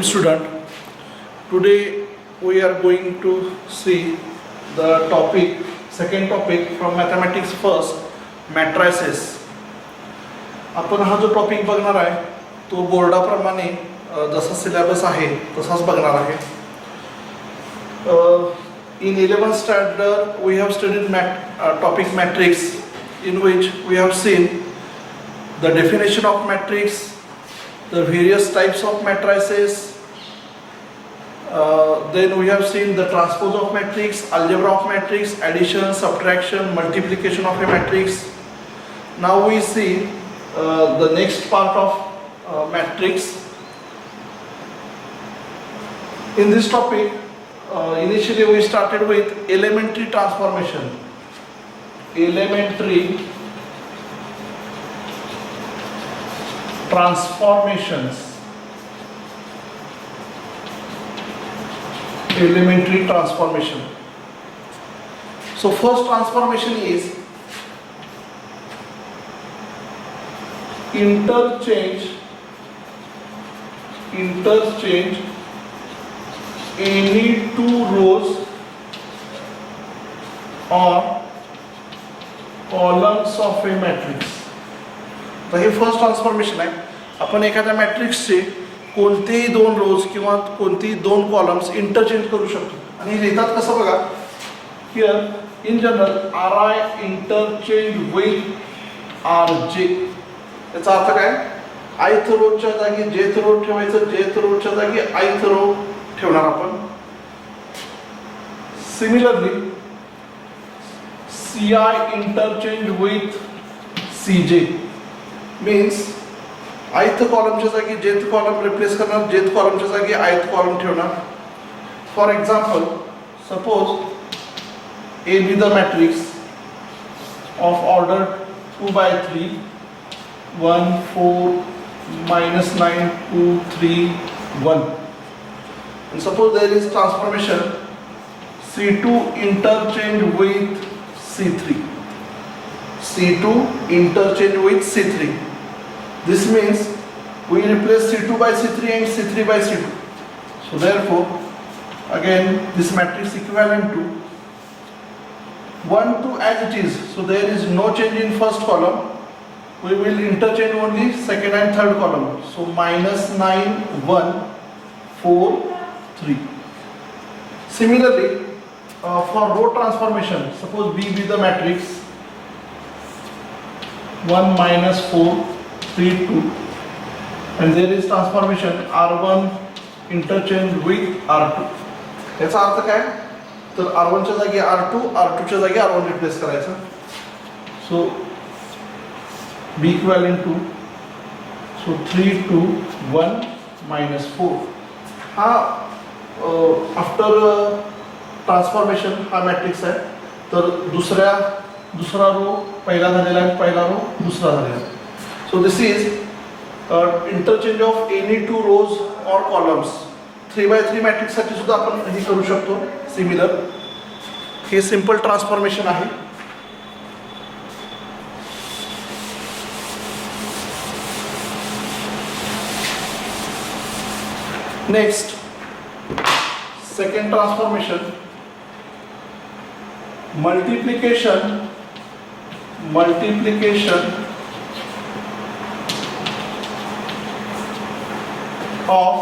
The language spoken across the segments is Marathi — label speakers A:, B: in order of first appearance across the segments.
A: welcome student. Today we are going to see the topic, second topic from mathematics first, matrices. आपण हा जो टॉपिक बघणार आहे तो बोर्डाप्रमाणे जसा सिलेबस आहे तसाच बघणार आहे. In 11th standard we have studied topic matrix, in which we have seen the definition of matrix, the various types of matrices, then we have seen the transpose of matrix, algebra of matrix, addition, subtraction, multiplication of a matrix. Now we see the next part of matrix. In this topic, initially we started with elementary transformation. Elementary transformations. Elementary transformation. So first transformation is interchange any two rows or columns of a matrix. तर हे फर्स्ट ट्रान्सफॉर्मेशन आहे. आपण एखाद्या मॅट्रिक्सचे कोणतेही दोन रोज किंवा कोणतेही दोन कॉलम्स इंटरचेंज करू शकतो. आणि लिहितात कसं बघा, here in general R I interchange with R J. याचा अर्थ काय, आयथ रोच्या जागी जेथ रो ठेवायचं, जेथ रोच्या जागी आयथ रो ठेवणार आपण. Similarly C I interchange with C J means ith कॉलमच्या जागी जेथ कॉलम रिप्लेस करणार, जेथ कॉलमच्या जागी आयथ कॉलम ठेवणार. For example, suppose A B the matrix of order 2/3 1 4 -9 2 3 1. And suppose there is transformation C2 interchange with C3. C2 interchange with C3. This means we replace C2 by C3 and C3 by C2. So therefore, again this matrix equivalent to 1 2 as it is. So there is no change in first column. We will interchange only second and third column. So -9 1 4 3. Similarly, for row transformation, suppose B be the matrix 1 -4 3 2, and there is transformation R1 interchange with R2. याचा अर्थ काय, तर R1 च्या जागी R2, R2 च्या जागी R1 रिप्लेस करायचं. So B equivalent to, so 3 2 1 -4. हा आफ्टर ट्रान्सफॉर्मेशन हा मॅट्रिक्स आहे. तर दुसरा रो पहिला झालेला आहे, पहिला रो दुसरा झालेला आहे. So this is interchange of any two rows or columns. 3/3 मॅट्रिक्ससाठी सुद्धा आपण हे करू शकतो सिमिलर. हे सिंपल ट्रान्सफॉर्मेशन आहे. Next, second transformation, multiplication of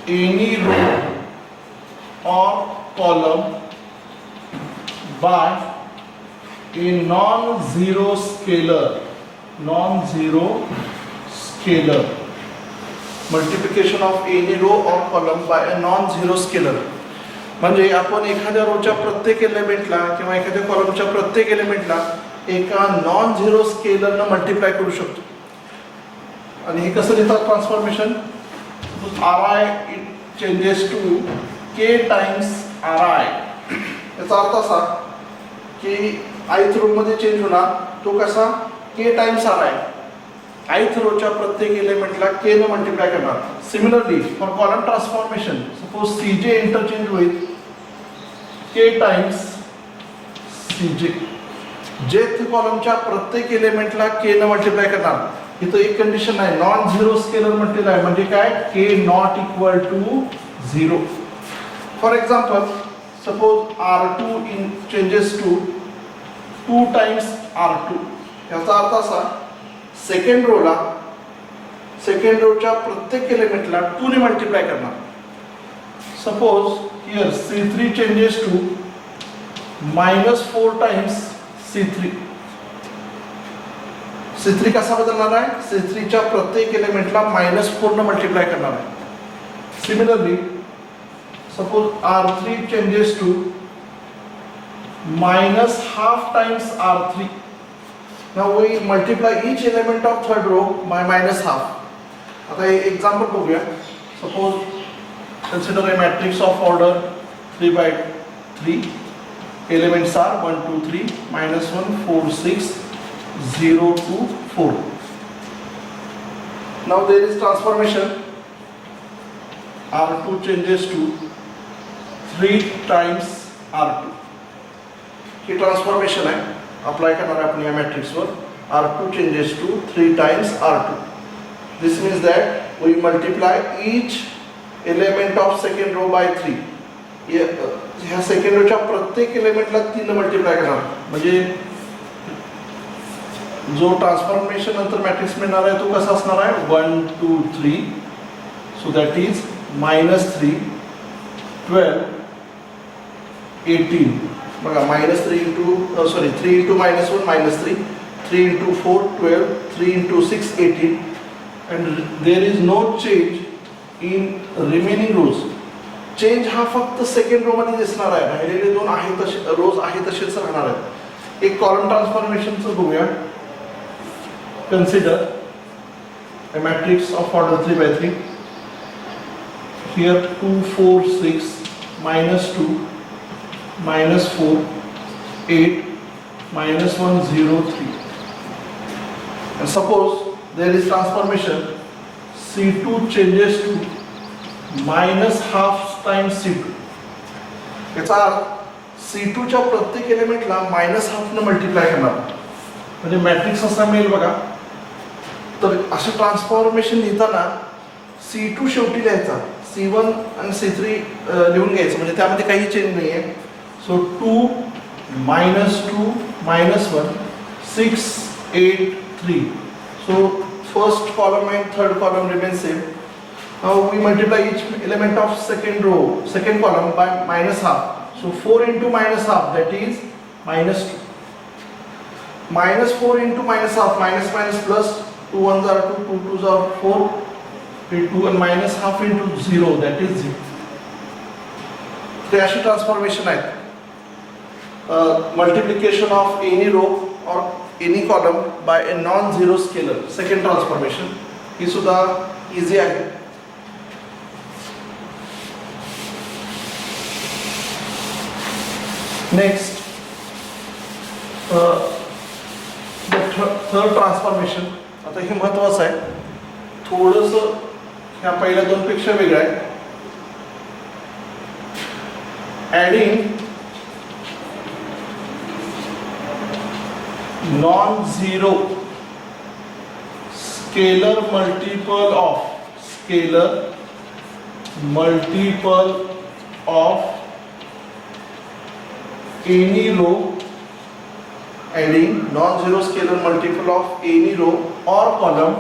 A: any row or column by a non-zero scalar. Multiplication of any row or column by a non zero scalar. म्हणजे आपण एखाद्या रोच्या प्रत्येक एलिमेंटला किंवा एखाद्या कॉलमच्या प्रत्येक एलिमेंटला एका नॉन झिरो स्केलरनं मल्टिप्लाय करू शकतो. आणि हे कसं लिहितात transformation, R I it changes to K times R I. याचा अर्थ असा की आयथ रोमध्ये चेंज होणार, तो कसा, k times R i. Ith रोच्या प्रत्येक एलिमेंटला के ने मल्टिप्लाय करणार. Similarly for column transformation, suppose C j interchange with k times C j. Jth कॉलमच्या प्रत्येक एलिमेंटला के ने मल्टिप्लाय करणार. इथं एक कंडिशन आहे, नॉन झिरो स्केलर म्हटलेलं आहे, म्हणजे काय, k not equal to zero. For example, suppose R2 in changes to 2 times R2. याचा अर्थ असा, सेकंड रोच्या प्रत्येक एलिमेंटला 2 ने मल्टिप्लाय करणार. Suppose here C3 changes to -4 times C3. C3 कसा बदलणार आहे, C3 च्या प्रत्येक एलिमेंटला -4 ने मल्टिप्लाय करणार आहे. Similarly, suppose R3 changes to -half times R3. Now we multiply each element of third row by -half. आता एक एग्जांपल बघूया. Suppose consider a matrix of order 3 by 3. Elements are 1 2 3 -1 4 6 0 2 4. Now there is transformation. R2 changes to 3 times R2. He transformation आहे, अप्लाय करणार आहे आपण या मॅट्रिक्सवर. R2 changes to 3 times R2. This means that we multiply each element of second row by 3. ह्या सेकंड रोच्या प्रत्येक एलिमेंटला 3 ने मल्टिप्लाय करणार, म्हणजे जो ट्रान्सफॉर्मेशन नंतर मॅट्रिक्स मिळणार आहे तो कसा असणार आहे, 1 2 3. So that is -3 12 18. बघा, -3 into 3 into -1 -3, 3 into 4 12, 3 into 6 18. And there is no change in remaining rows. Change हा फक्त सेकंड रो मध्ये दिसणार आहे, राहिलेले दोन आहे तसे रोज आहे तसेच राहणार आहेत. एक कॉलम ट्रान्सफॉर्मेशनचं बघूया. Consider a matrix of order 3 by 3. Here 2 4 6 -2 -4 8 -1 0 3. And suppose there is transformation, C2 changes to -half times C2. याचा अर्थ C2 च्या प्रत्येक एलिमेंटला -half ने मल्टिप्लाय करणार, म्हणजे मॅट्रिक्स असा मिळेल बघा. तर असे ट्रान्सफॉर्मेशन लिहिताना C2 शेवटी लिहायचा, C1 आणि C3 लिहून घ्यायचं, म्हणजे त्यामध्ये काही चेंज नाही आहे. So 2 -2 -1 6 8 3. So first column and third column remain same. Now we multiply each element of second column by -half. So 4 into -half, that is -2. -4 into -half, minus plus, 2 1s are 2, 2 2s are 4, 2 and -half into 0, that is 0. ते अशी ट्रान्सफॉर्मेशन आहे. Multiplication of any row or any column by a non zero scalar, second transformation, ही सुद्धा इझी आहे. Next third transformation. आता हे महत्त्वाचं आहे, थोडंसं ह्या पहिल्या दोनपेक्षा वेगळं आहे. Adding non-zero scalar multiple of any row, adding non-zero scalar multiple of any row or column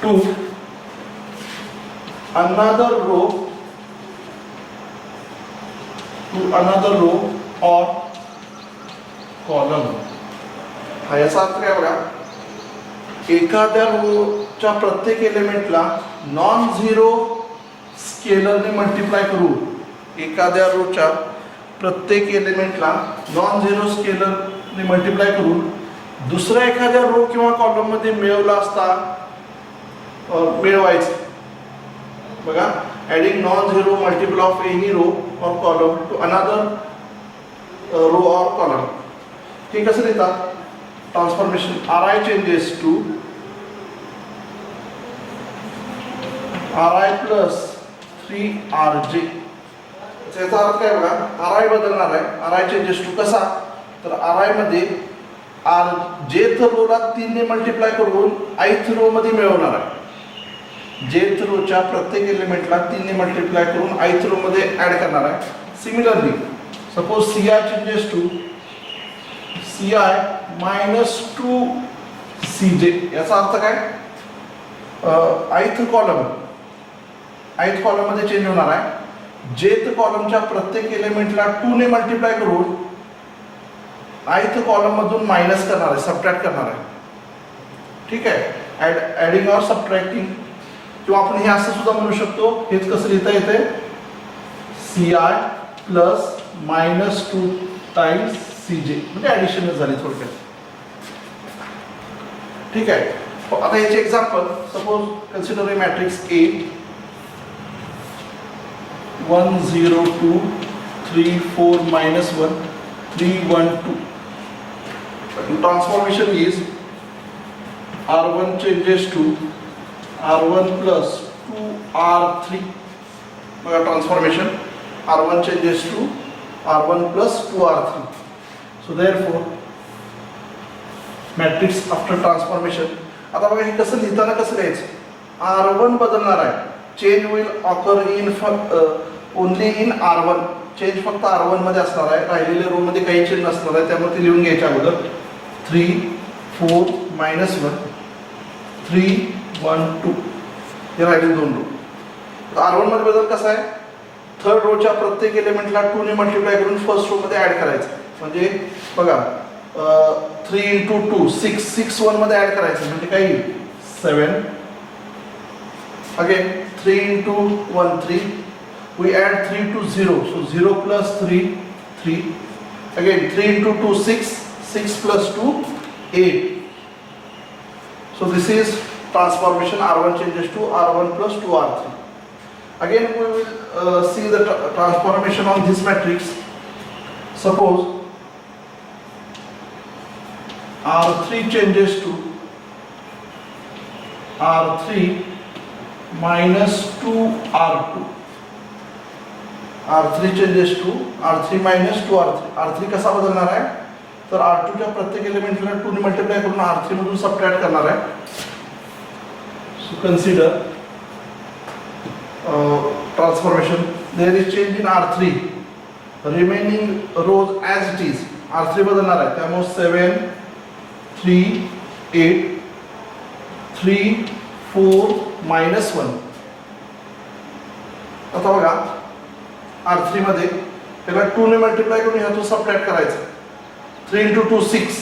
A: to another row or column. हा याचा अर्थ काय बघा, एखाद्या रोच्या प्रत्येक एलिमेंटला नॉन झिरो स्केलरने मल्टिप्लाय करू, एखाद्या रोच्या प्रत्येक एलिमेंटला नॉन झिरो स्केलरने मल्टिप्लाय करून दुसऱ्या एखाद्या रो किंवा कॉलम मध्ये मिळवला असता मिळवायचं. बघा, adding non zero multiple of any row or column to another row or column. हे कसं लिहितात, transformation Ri changes to Ri plus 3Rj. याचा अर्थ काय बघा, Ri बदलणार आहे. Ri changes to कसा, तर Ri मध्ये जेथ रोला 3 ने मल्टिप्लाय करून ith रो मध्ये मिळवणार आहे. जेथ रोच्या प्रत्येक एलिमेंटला 3 ने मल्टिप्लाय करून ith रो मध्ये ऍड करणार आहे. Similarly suppose ci changes to ci minus 2 cj. याचा अर्थ काय? ith कॉलम मध्ये चेंज होणार आहे. जेथ कॉलमच्या प्रत्येक एलिमेंटला 2 ने मल्टिप्लाय करून ith कॉलम मधून मायनस करणार आहे, सबट्रॅक्ट करणार आहे. ठीक आहे, ऍडिंग और सबट्रॅक्टिंग. किंवा आपण हे असं सुद्धा म्हणू शकतो. हेच कसं लिहिता येते? ci plus minus 2 times cj, म्हणजे ऍडिशन झाली थोडक्यात. ठीक आहे. आता याचे example, suppose consider A matrix A 1 0 2 3 4 minus 1 3 1 2. Transformation is R1 changes to R1 plus 2R3. Transformation R1 changes to R1 plus 2R3. So therefore matrix after transformation. आता बघा हे कसं लिहिताना कसं लिहायचं? R1 बदलणार आहे. Change will occur in only in R1. Change फक्त R1 मध्ये असणार आहे. राहिलेल्या रो मध्ये काही चेंज नसणार आहे. त्यामुळे ते लिहून घ्यायच्या अगोदर 3 4 minus 1 3 1 2 हे राहिले दोन रो. R1 मध्ये बदल कसा आहे? थर्ड रोच्या प्रत्येक एलिमेंटला 2 ने मल्टिप्लाय करून फर्स्ट रो मध्ये ऍड करायचं. म्हणजे बघा 3 into 2 6 6 1 मध्ये ऍड करायचं म्हणजे काय येईल? 7. Again 3 into 1 3. We add 3 to 0, so 0 plus 3 3. Again 3 into 2 6 6 plus 2 8. So this is transformation. R1 changes to R1 plus 2R3. Again we will see the transformation on this matrix. Suppose R3 changes to R3 minus 2R2. R3 changes to R3 minus 2R3. R3 कसा बदलणार आहे? तर R2 च्या प्रत्येक एलिमेंटला 2 ने मल्टिप्लाय करून R3 मधून सबट्रॅक्ट करणार आहे. So consider transformation. There is change in R3. Remaining rows as it is. R3 बदलणार आहे. त्यामुळे 7 3 8 3 4 minus 1. आता बघा R3 मध्ये त्याला 2 ने मल्टिप्लाय करून ह्यातून सबट्रॅक्ट करायचं. 3 into 2 6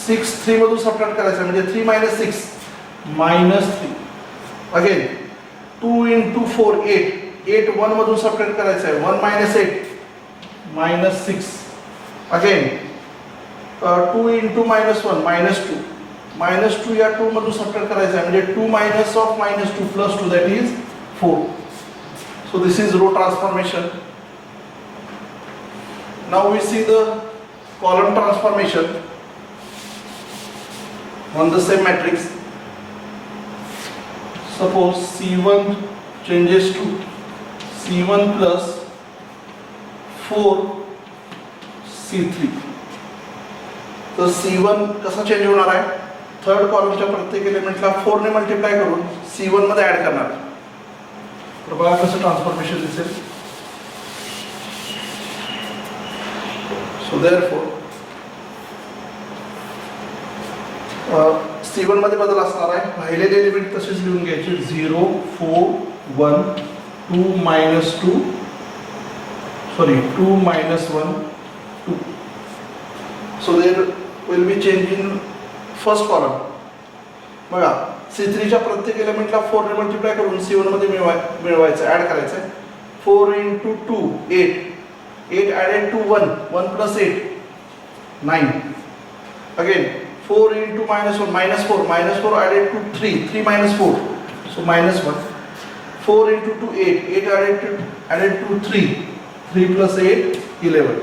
A: 6 3 मधून सबट्रॅक्ट करायचं म्हणजे 3 minus 6 minus 3. अगेन 2 into 4 8 8 1 मधून सबट्रॅक्ट करायचं आहे. 1 minus 8 minus 6. Again 2 into minus 1 minus 2 minus 2 या 2 मधून सबट्रॅक्ट करायचं आहे म्हणजे 2 minus of minus 2 plus 2 that is 4. So this is row transformation. Now we see the column transformation on the same matrix. Suppose C1 changes to C1 plus 4 C3. तर C1 कसा चेंज होणार आहे? थर्ड कॉलमच्या प्रत्येक एलिमेंटला 4 ने मल्टिप्लाय करून C1 मध्ये ऍड करणार. तर बघा कसं ट्रान्सफॉर्मेशन दिसेल. सो देअरफॉर C1 मध्ये बदल असणार आहे. राहिलेले एलिमेंट तसेच लिहून घ्यायचे. 0 4 1 2 minus 2 sorry 2 minus 1 2. So there will be change in first column. बघा C3 च्या प्रत्येक एलिमेंटला 4 ने मल्टिप्लाय करून C1 मध्ये मिळवायचं, ऍड करायचं. 4 into 2 8 8 added to 1 1 plus 8 9. Again 4 into minus 1 minus 4 added to 3 3 minus 4 so minus 1. 4 into 2 8 added to 3 3 plus 8 11.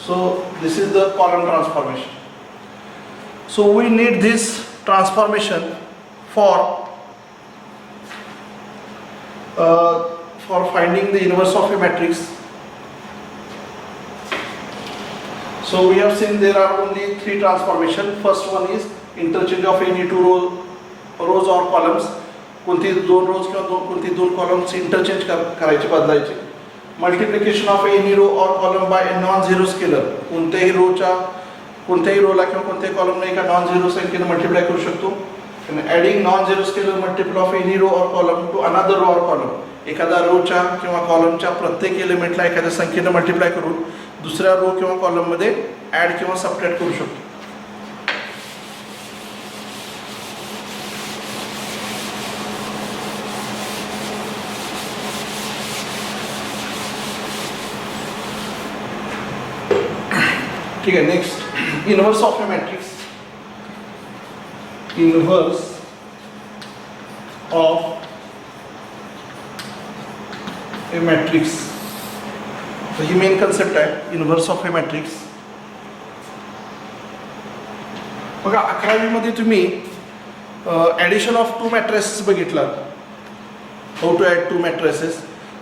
A: So this is the column transformation. So we need this transformation for finding the inverse of a matrix. So we have seen there are only three transformation. First one is interchange of any two rows or columns. कोणती दोन रोज किंवा कोणती दोन कॉलम्स इंटरचेंज करायचे, बदलायचे. Multiplication of any row or column by a non zero scalar. कोणत्याही रोला किंवा कोणत्याही कॉलमने एका नॉन झिरो संख्येने मल्टिप्लाय करू शकतो. Adding non zero scalar multiple of any row or column to another row or column. एखाद्या रोच्या किंवा कॉलमच्या प्रत्येक एलिमेंटला एखाद्या संख्येने मल्टिप्लाय करून दुसऱ्या रो किंवा कॉलममध्ये ॲड किंवा सबट्रॅक्ट करू शकतो. ठीक आहे. Next, inverse of a matrix. Inverse of a matrix. ही मेन कन्सेप्ट आहे, इनवर्स ऑफ ए मॅट्रिक्स. बघा 11वी मध्ये तुम्ही ॲडिशन ऑफ टू मॅट्रिसेस बघितला. How to add two matrices,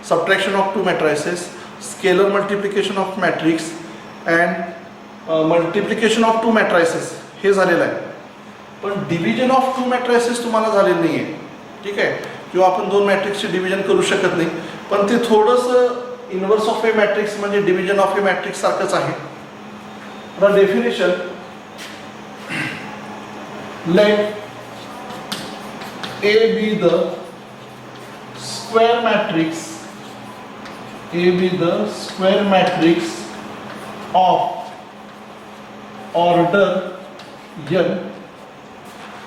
A: subtraction of two matrices, scalar multiplication of matrix and multiplication of two matrices हे झालेलं आहे. पण डिव्हिजन ऑफ टू मॅट्रायसेस तुम्हाला झालेलं नाही आहे. ठीक आहे. किंवा आपण दोन मॅट्रिक्सचे डिव्हिजन करू शकत नाही. पण ते थोडंसं इनवर्स ऑफ ए मॅट्रिक्स म्हणजे डिव्हिजन ऑफ ए मॅट्रिक्स सारखंच आहे. आता definition, let A B the square matrix, A B the square matrix of order n.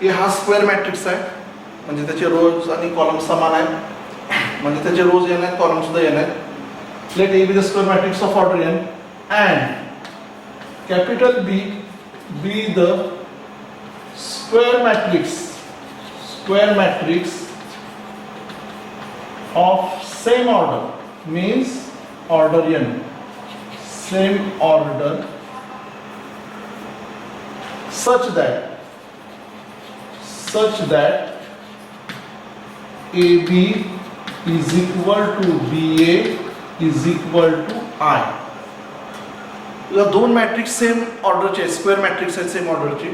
A: A हा स्क्वेअर मॅट्रिक्स आहे, म्हणजे त्याचे रोज आणि कॉलम समान आहेत, म्हणजे त्याचे रोज n आहेत, कॉलम सुद्धा n आहेत. Let A B the square matrix of order n and capital B be the square matrix of same order, means order n, same order, such that AB is equal to BA is equal to I. या दोन मॅट्रिक्स सेम ऑर्डरचे, स्क्वेअर मॅट्रिक्स आहेत सेम ऑर्डरचे,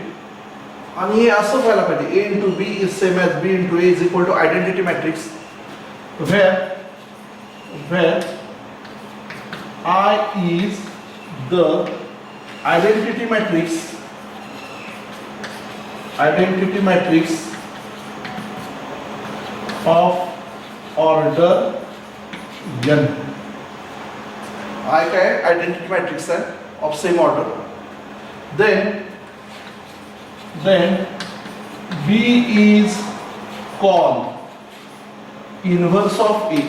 A: आणि हे असं व्हायला पाहिजे. A into B is same as B into A is equal to identity matrix where I is the identity matrix of order n. I काय identity matrix आहे of same order. Then B is called inverse of A.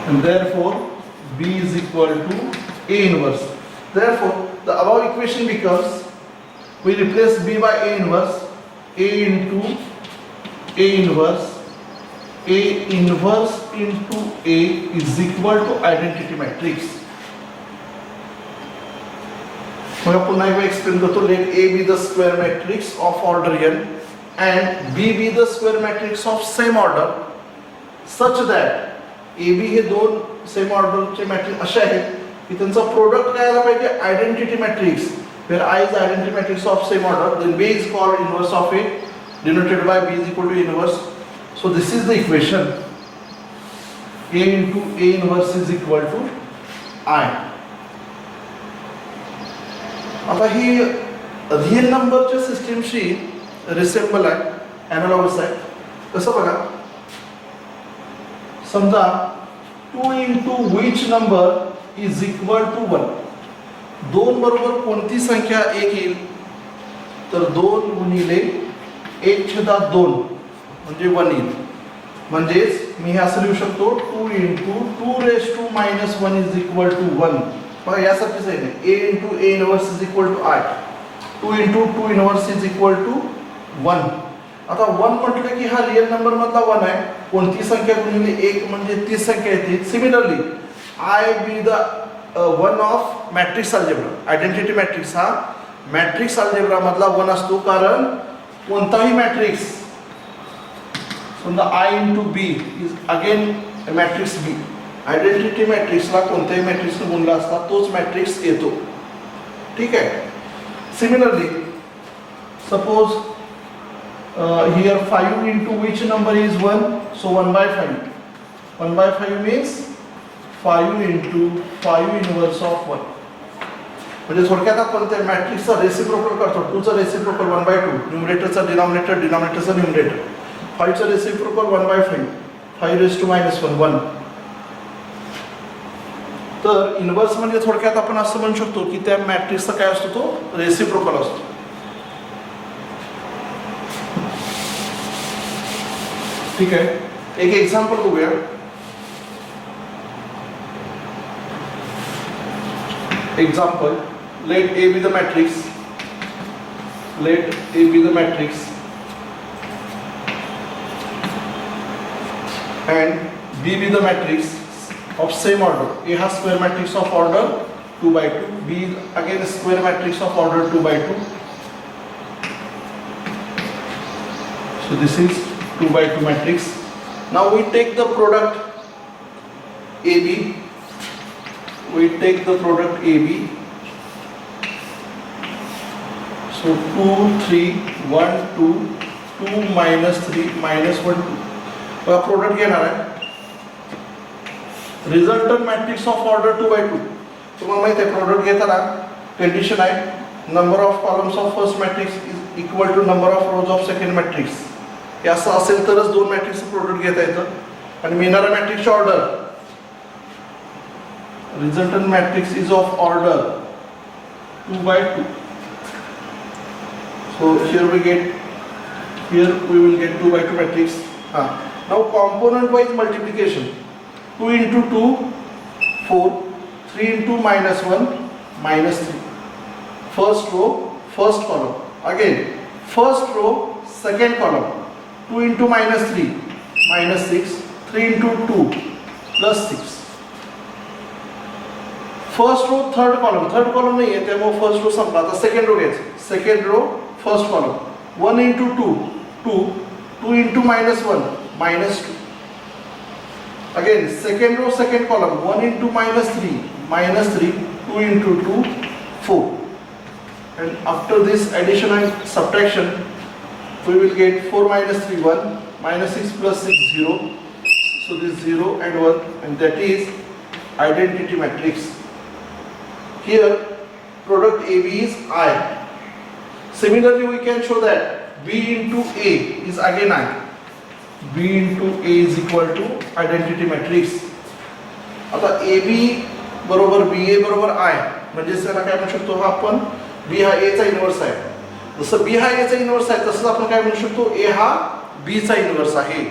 A: And therefore B is equal to A inverse. Therefore, the above equation becomes, we replace B by A inverse, A into A inverse into A is equal to identity matrix. मैं पुन्हा एकदा एक्सप्लेन करतो. Let A be the square matrix of order n and B be the square matrix of same order such that A B हे दोन सेम ऑर्डरचे मॅट्रिक्स असे आहेत की त्यांचा प्रोडक्ट काय आला पाहिजे, identity matrix, where I is identity matrix of same order, then B is called inverse of A, denoted by B is equal to inverse. So this is the equation. A into A inverse is equal to I. आता ही रियल नंबरच्या सिस्टीमशी रिसेम्बल आहे, ॲनालॉगस आहे. कसं बघा, समजा 2 into which number is equal to 1. 2 बरोबर कोणती संख्या 1 येईल, तर 2 गुणिले 1/2 म्हणजे 1 येईल. म्हणजेच मी हे असं लिहू शकतो 2 into 2 raised to minus 1 is equal to 1. बघा यासारखीच आहे. A into A inverse is equal to I. 2 into 2 inverse is equal to 1. आता 1 म्हटलं की हा रियल नंबर मधला 1 आहे. कोणती संख्या गुणिले 1 म्हणजे तीच संख्या येते. Similarly I be the one of matrix algebra. Identity matrix हा मॅट्रिक्स अल्जेब्रा मधला 1 असतो, कारण कोणताही मॅट्रिक्स समजा I into B is again matrix B. Identity मॅट्रिक्सला कोणत्याही मॅट्रिक्सने गुणला असता तोच मॅट्रिक्स येतो. ठीक आहे. Similarly suppose here 5 into which number is 1, so 1 by 5. 1 by 5 means 5 into 5 inverse of 1. म्हणजे थोडक्यात आपण त्या मॅट्रिक्सचा रेसिप्रोकल करतो. 2 चा रेसिप्रोकल 1 by 2, न्यूमरेटरचा डिनॉमिनेटर, डिनॉमिनेटरचा न्यूमरेटर. 5 चा reciprocal 1 by 5, 5 raised to minus 1, 1. तर इन्व्हर्स म्हणजे थोडक्यात आपण असं म्हणू शकतो की त्या मॅट्रिक्सचा काय असतो, तो रेसिप्रोकल असतो. ठीक आहे. एक एक्झाम्पल बघूया. Example, let A be the matrix, let A be the matrix and B be the matrix of same order. A has square matrix of order 2 by 2, B again square matrix of order 2 by 2. So this is 2 by 2 matrix. Now we take the product AB. We take the product AB. So 2, 3, 1, 2, 2 minus 3 minus 1, 2. तो प्रोडक्ट घेणार आहे. Resultant matrix of order 2 by 2. तुम्हाला माहिती आहे प्रोडक्ट घेताना कंडिशन आहे, number of columns of first matrix is equal to number of rows of second matrix. हे असं असेल तरच दोन मॅट्रिक्सचं प्रोडक्ट घेता येतं. आणि मिळणाऱ्या मॅट्रिक्सची order, resultant matrix is of order 2 by 2. So here we will get 2 by 2 matrix. Now component wise multiplication. 2 into 2, 4. 3 into minus 1, minus 3. First row, first column. Again, first row, second column. 2 into minus 3, minus 6. 3 into 2, plus 6. First row, third column नहीं है, त्यामुळे first row संपला. आता second row घ्यायचं. Second row, first column. 1 into 2, 2. 2 into minus 1, minus 2. Again, second row, second column. 1 into minus 3, minus 3. 2 into 2, 4. And after this addition and subtraction, we will get 4 minus 3, 1. Minus 6 plus 6, 0. So this 0 and 1, and that is identity matrix. Here, product AB is I. Similarly, we can show that B into A is again I. B into A is equal to identity matrix. आता AB बरोबर BA बरोबर I, म्हणजे त्याला काय म्हणू शकतो आपण, B हा A चा इन्व्हर्स आहे. जसं B हा A चा इन्व्हर्स आहे तसंच आपण काय म्हणू शकतो, A हा B चा इन्व्हर्स आहे.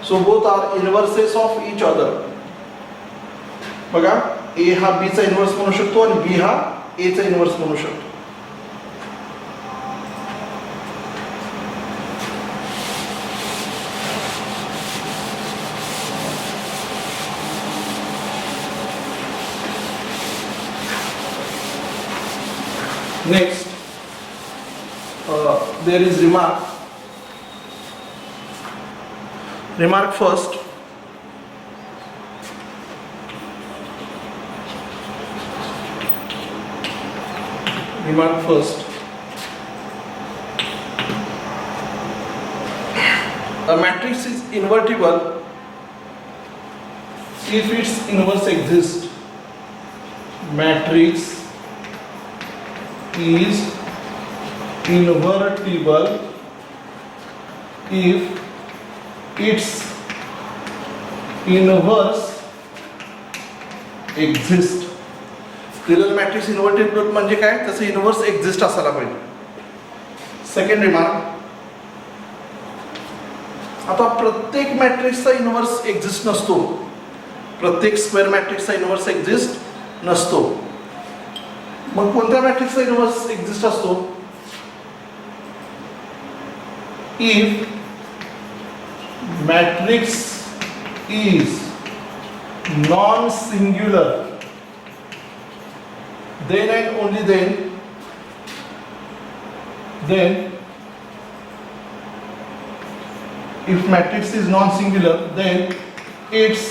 A: So both are inverses of each other. बघा, A हा B चा इन्व्हर्स म्हणू शकतो आणि B हा A चा इन्व्हर्स म्हणू शकतो. Next, there is remark. Remark first. Remark first. A matrix is invertible if its inverse exists. Matrix is invertible if its inverse exists. दिलेलं मॅट्रिक्स इन्व्हर्टिबल म्हणजे काय, त्याचं इन्व्हर्स एक्झिस्ट असायला पाहिजे. सेकंड रिमार्क, आता प्रत्येक मॅट्रिक्सचा इन्व्हर्स एक्झिस्ट नसतो. प्रत्येक स्क्वेअर मॅट्रिक्सचा इन्व्हर्स एक्झिस्ट नसतो. मग कोणत्या मॅट्रिक्सचा इन्व्हर्स एक्झिस्ट असतो? If matrix is non singular, then and only then if matrix is non-singular, then its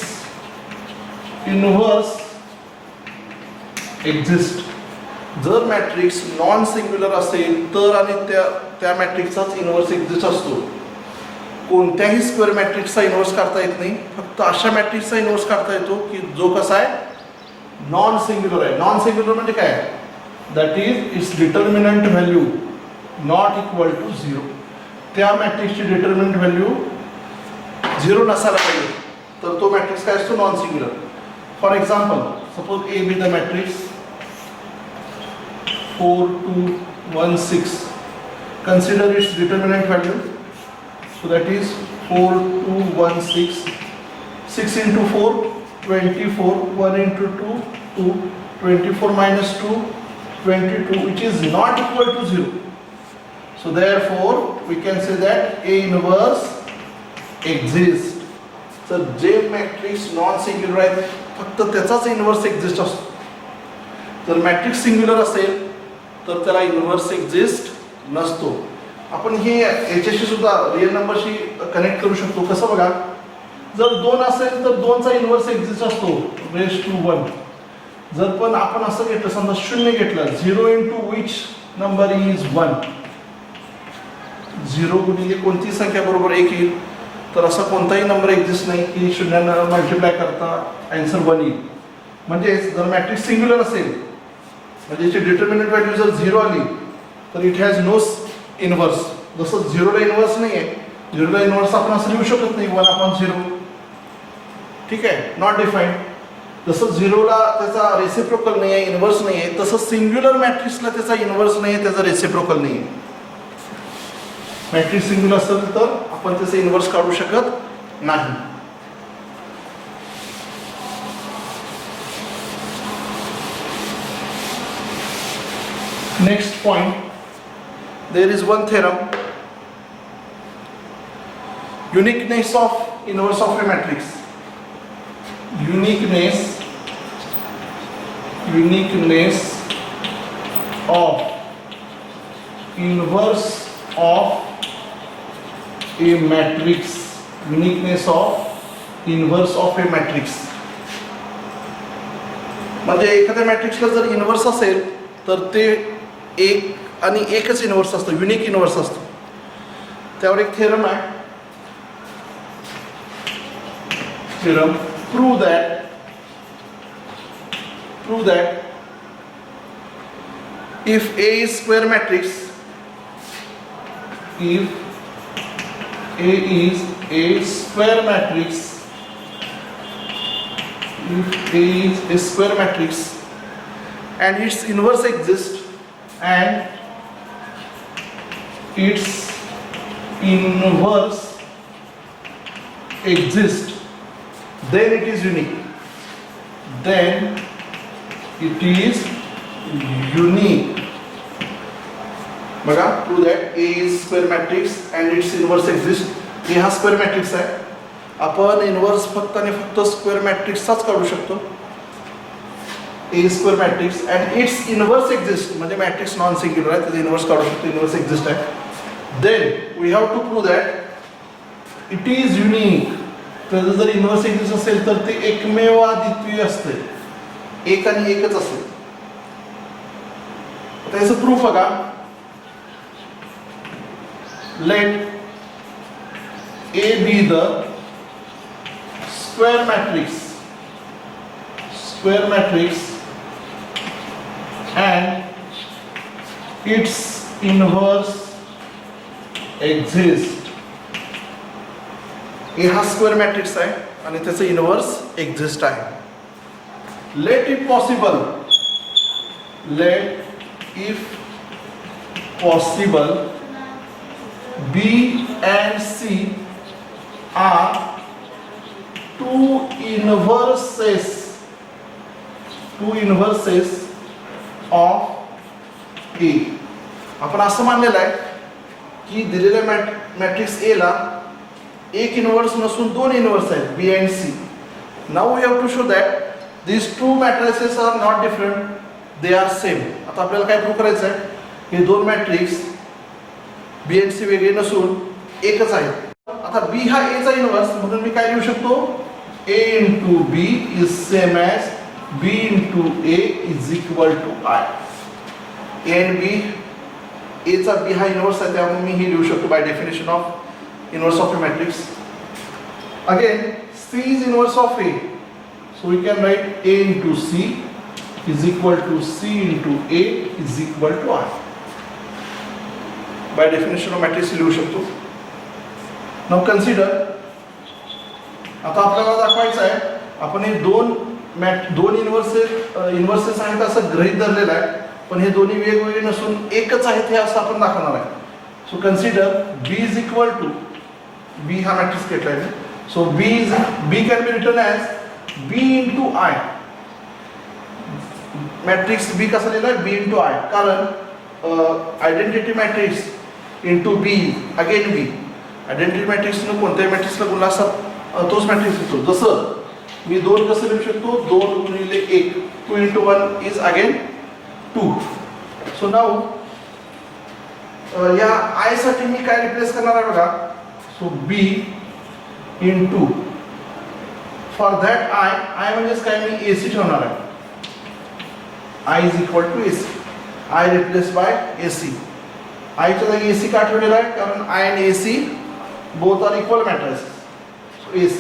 A: inverse exists. जर मॅट्रिक्स नॉन सिंग्युलर असेल तर आणि त्या मॅट्रिक्सचाच इन्व्हर्स एक्झिस्ट असतो. कोणत्याही स्क्वेअर मॅट्रिक्सचा इन्व्हर्स काढता येत नाही, फक्त अशा मॅट्रिक्सचा इन्व्हर्स काढता येतो की जो कसा आहे, नॉन सिंग्युलर आहे. नॉन सिंग्युलर म्हणजे काय, that is its determinant value not equal to 0. त्या मॅट्रिक्सची डिटर्मिनंट व्हॅल्यू 0 नसायला पाहिजे, तर तो मॅट्रिक्स काय असतो, non singular. For example, suppose A B the matrix 4 2 1 6. consider its determinant value, so that is 4 2 1 6. 6 into 4 24, 1 into 2 2, 24 minus 2 22, which is not equal to 0. So therefore we can say that A inverse exists. So जे मॅट्रिक्स नॉन सिंग्युलर आहे फक्त त्याचाच इन्व्हर्स एक्झिस्ट असतो. जर मॅट्रिक्स सिंग्युलर असेल तर त्याला इन्व्हर्स एक्झिस्ट नसतो. आपण हे याच्याशी सुद्धा रिअल नंबरशी कनेक्ट करू शकतो. कसं बघा, जर 2 असेल तर 2चा इन्व्हर्स एक्झिस्ट असतो रेज टू 1. जर पण आपण असं घेतलं, समजा 0 घेतलं, 0 इंटू विच नंबर इज 1. 0 गुणिले कोणती संख्या बरोबर 1 येईल, तर असा कोणताही नंबर एक्झिस्ट नाही की 0 मल्टिप्लाय करता आन्सर 1 येईल. म्हणजे जर मॅट्रिक्स सिंग्युलर असेल, म्हणजे याची डिटर्मिनंट व्हॅल्यू जर 0 आली तर इट हॅज नो इन्व्हर्स. जसं 0ला इन्व्हर्स नाही आहे, 0ला इन्व्हर्स आपण असं लिहू शकत नाही 1/0, ठीक आहे, नॉट डिफाईन्ड. जसं 0ला त्याचा रेसिप्रोकल नाही आहे, इन्व्हर्स नाही आहे, तसं सिंग्युलर मॅट्रिक्सला त्याचा इन्व्हर्स नाही आहे, त्याचा रेसिप्रोकल नाही आहे. मॅट्रिक्स सिंग्युलर असेल तर आपण त्याचे इन्व्हर्स काढू शकत नाही. Next point, there is one theorem, uniqueness of inverse of a matrix. Uniqueness of inverse of a matrix. Uniqueness of inverse of a matrix. म्हणजे एखाद्या मॅट्रिक्सला जर इन्व्हर्स असेल तर ते एक आणि एकच इन्व्हर्स असतं, युनिक इन्व्हर्स असतं. त्यावर एक थेरम आहे. Theorem prove that if A is square matrix, if A is a square matrix, if A is a square matrix and its inverse exists, and its inverse exists, then it is unique. Then it is unique. बघा, prove that A is square matrix and its inverse exists. A हा स्क्वेअर मॅट्रिक्स आहे. आपण इन्व्हर्स फक्त आणि फक्त स्क्वेअर मॅट्रिक्सचाच काढू शकतो. A square matrix and its inverse exists, म्हणजे मॅट्रिक्स नॉन सिंग्युलर आहे, त्याचा इन्व्हर्स काढू शकतो, इन्व्हर्स एक्झिस्ट आहे. Then we have to prove that it is unique. त्याचं जर इन्व्हर्स एक्झिस्ट असेल तर ते एकमेवाद्वितीय असते, एक आणि एकच असेल. त्याचं प्रूफ बघा. Let A be the square matrix and its inverse exists. A हा स्क्वेअर मॅट्रिक्स आहे आणि त्याचं इन्व्हर्स एक्झिस्ट आहे. Let if possible B and C are two inverses of A. आपण असं मानलेलं आहे की दिलेल्या मॅट्रिक्स A ला एक इन्व्हर्स नसून 2 इन्व्हर्स आहेत, B and C. Now we have to show that these two matrices are not different, they are same. आता आपल्याला काय प्रूव्ह करायचं आहे, हे दोन मॅट्रिक्स B and C वेगळे नसून एकच आहेत. आता आता बी हा ए चा इनवर्स, म्हणून मी काय लिहू शकतो, a into B is same as b into a is equal to i. A and B, A चा बी हा इनवर्स आहे, त्यामुळे मी हे लिहू शकतो by definition of inverse of a matrix. Again c is inverse of a, so we can write a into c is equal to c into a is equal to i. By definition of matrix लिहू शकतो. Now consider, आता आपल्याला दाखवायचं आहे, आपण हे दोन इन्व्हर्सेस आहेत असं गृहीत धरलेलं आहे, पण हे दोन्ही वेगवेगळे नसून एकच आहेत हे असं आपण दाखवणार आहे. So consider b is equal to, b हा मॅट्रिक्स घेतला आहे, so b can be written as b into i. Matrix b कसा लिहिला आहे, b इंटू i, कारण identity matrix into b again b. Identity मॅट्रिक्सनं कोणत्याही मॅट्रिक्सला गुणला असतात तोच मॅट्रिक्स येतो. जसं मी 2 कसं लिहू शकतो, 2 गुणिले 1, 2 into 1 is again 2. So now या i साठी मी काय रिप्लेस करणार आहे बघा, so b into, for that i म्हणजेच काय, मी ac ठेवणार आहे, i is equal to ac, i replace by ac. i च्या जागी ac का ठेवलेला आहे, कारण i and ac both are equal matrices, so ac,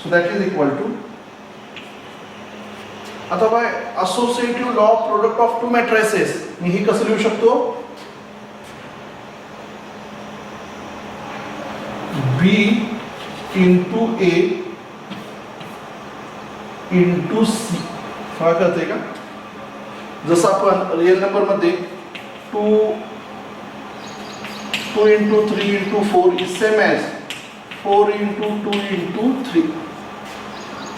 A: so that is equal to, आता by associative law of product of two matrices मी ही कसं लिहू शकतो, b into a into c. काय कळतंय का, जसं आपण रिअल नंबर मध्ये 2 into 3 into 4 is same as 4 into 2 into 3.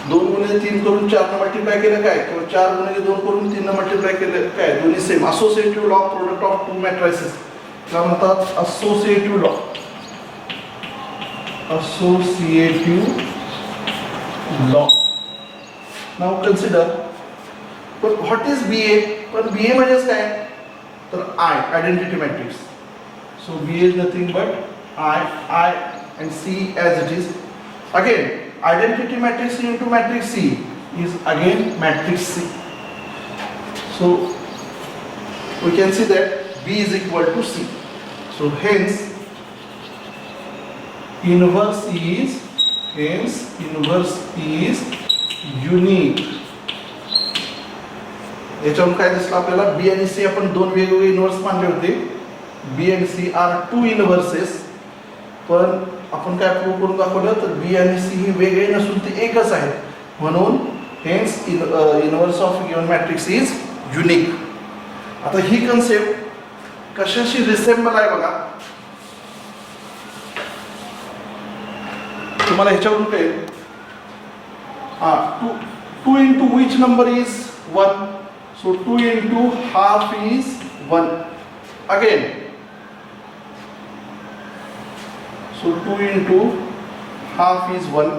A: 2 गुणिले 3 करून 4 न मल्टिप्लाय केलं काय, किंवा 4 गुणिले 2 करून 3 न मल्टिप्लाय केलं काय, दोन्ही same. Associative law of product of two matrices काय म्हणतात, associative law. associative law. Now consider, but what is BA? पण BA म्हणजेच काय, तर I, identity matrix. So BA is nothing but I and C as it is. Again, identity matrix into matrix C is again matrix C. So we can see that B is equal to C. So hence inverse is unique. याच्यावरून काय दिसलं आपल्याला, बी आणि सी आपण दोन वेगवेगळे इन्व्हर्स मानले होते. बी आणि सी आर टू इन्व्हर्सेस, पण आपण काय प्रूव्ह करून दाखवलं, तर बी आणि सी ही वेगळे नसून ते एकच आहेत, म्हणून hence inverse of given matrix is unique. आता ही कन्सेप्ट कशाशी रिसेंबल आहे बघा, तुम्हाला ह्याच्यावरून कळेल. 2 into which number is 1, so 2 into half is 1 again, so 2 into half is 1.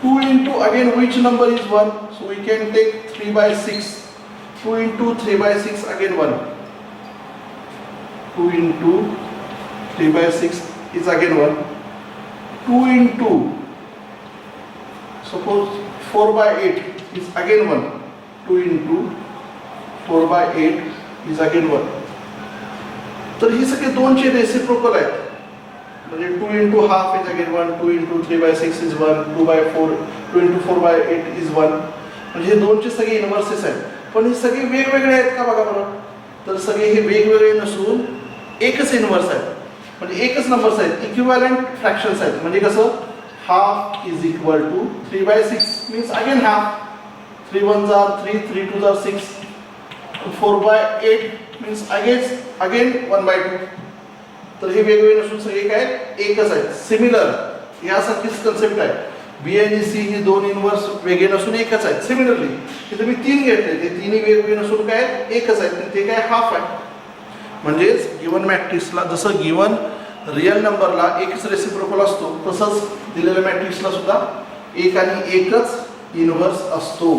A: 2 into again which number is 1, so we can take 3/6. 2 into 3/6 again 1. 2 into 3/6 is again 1. 2 into suppose 4/8 is again 1. 2 into 4/8 is again 1. तर ही सगळे दोनचे रेसिप्रोकल आहेत, म्हणजे 2 into half is again 1, 2 into 3/6 is 1, 2 into 4/8 is 1. म्हणजे हे दोनचे सगळे इन्व्हर्सेस आहेत, पण हे सगळे वेगवेगळे आहेत का बघा बरं, तर सगळे हे वेगवेगळे नसून एकच इन्व्हर्स आहेत, म्हणजे एकच नंबर्स आहेत, इक्विव्हॅलंट फ्रॅक्शन्स आहेत. म्हणजे कसं, half is equal to 3/6 means again half, 3 1s are 3, 3 2s are 6, 4/8 means again 1/2. तर हे वेगवेगळे नसून सगळे काय एकच आहेत, सिमिलर. यासारखीच कन्सेप्ट आहे, बी आणि सी ही दोन इन्व्हर्स वेगळे नसून एकच आहेत. सिमिलरली इथे मी 3 घेतले, ते तिन्ही वेगवेगळे नसून काय एकच आहेत, ते काय हाफ आहे. म्हणजेच गिवन मॅट्रिक्सला जसं गिवन रिअल नंबरला एकच रेसिप्रोकल असतो, तसंच दिलेल्या मॅट्रिक्सला सुद्धा एक आणि एकच इन्व्हर्स असतो.